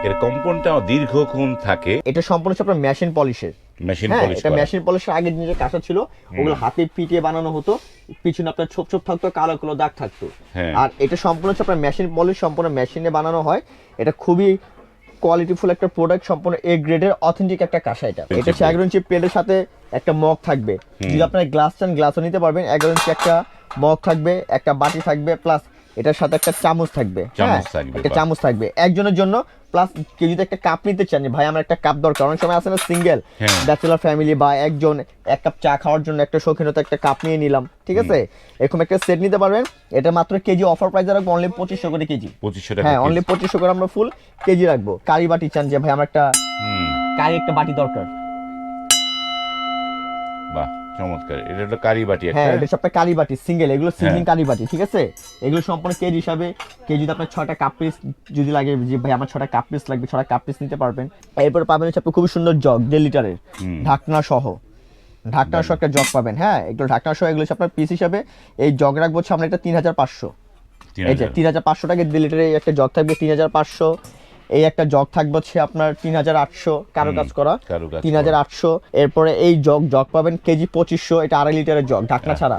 এর কম্পাউন্ডটা দীর্ঘক্ষণ থাকে। এটা সম্পূর্ণ হচ্ছে আপনার মেশিন পলিশের। মেশিন হ্যাঁ, পলিশ এটা করা। মেশিন পলিশের আগের যে কাঁচা ছিল ওগুলো হাতে পিটিয়ে বানানো হতো, পিছনে আপনার ছোপ ছোপ থাকতো, কালো কালো দাগ থাকতো। হ্যাঁ। আর এটা সম্পূর্ণ হচ্ছে আপনার মেশিন পলিশ, সম্পূর্ণ মেশিনে বানানো হয়। এটা খুবই কোয়ালিটিফুল একটা প্রোডাক্ট, সম্পূর্ণ এ গ্রেডের অথেন্টিক একটা কাঁসা। এটা 11 ইঞ্চি প্লেটের সাথে একটা মগ থাকবে। যদি আপনার গ্লাস চান গ্লাসও নিতে পারবেন। 11 ইঞ্চি একটা মগ থাকবে, একটা বাটি থাকবে, প্লাস এটার সাথে একটা চামচ থাকবে। চামচ থাকবে, একটা বাহ। চামচ থাকবে একজনের জন্য। প্লাস কেউ যদি একটা কাপ নিতে চান, যে ভাই আমার একটা কাপ দরকার, অনেক সময় আছে না সিঙ্গেল হ্যাঁ। ব্যাচেলর ফ্যামিলি বা একজন এক কাপ চা খাওয়ার জন্য একটা শৌখিনতা একটা কাপ নিয়ে নিলাম, ঠিক আছে, এরকম একটা সেট নিতে পারবেন। এটা মাত্র কেজি অফার প্রাইসে রাখবো অনলি 2500 করে কেজি। 2500 টাকা হ্যাঁ, কেজি। অনলি 2500 করে আমরা ফুল কেজি রাখবো। কারি বাটি চান, যে ভাই আমার একটা হুম, কারি একটা বাটি দরকার, বাহ চমৎকার। এটা হলো কারি বাটি একটা। হ্যাঁ, এটা সব কারি বাটি সিঙ্গেল, এগুলো সিজনিং হ্যাঁ। কারি বাটি, ঠিক আছে। এগুলো সম্পূর্ণ কেজি হিসাবে, কেজি যদি আপনার 6টা কাপ পিস যদি লাগে, যে ভাই আমার 6টা কাপ পিস লাগবে, 6টা কাপ পিস নিতে পারবেন। এরপর পাবেন হচ্ছে আপনি খুবই সুন্দর জগ 1.5 লিটারের, ঢাকনা সহ। ঢাকনা সহ একটা জগ পাবেন। হ্যাঁ, এগুলো ঢাকনা সহ, এগুলো হচ্ছে আপনার পিস হিসাবে। এই জগ রাখবো হচ্ছে আমরা এটা 3500। এই যে 3500 টাকা 1.5 লিটারের একটা জগ থাকবে 3500। এই একটা জগ থাকবে হচ্ছে আপনার 3800 কারো কাজ করা, কারুকাজ করা। 3800। এরপরে এই জগ পাবেন কেজি 2500, এটা 2.5 লিটারের জগ ঢাকনা ছাড়া।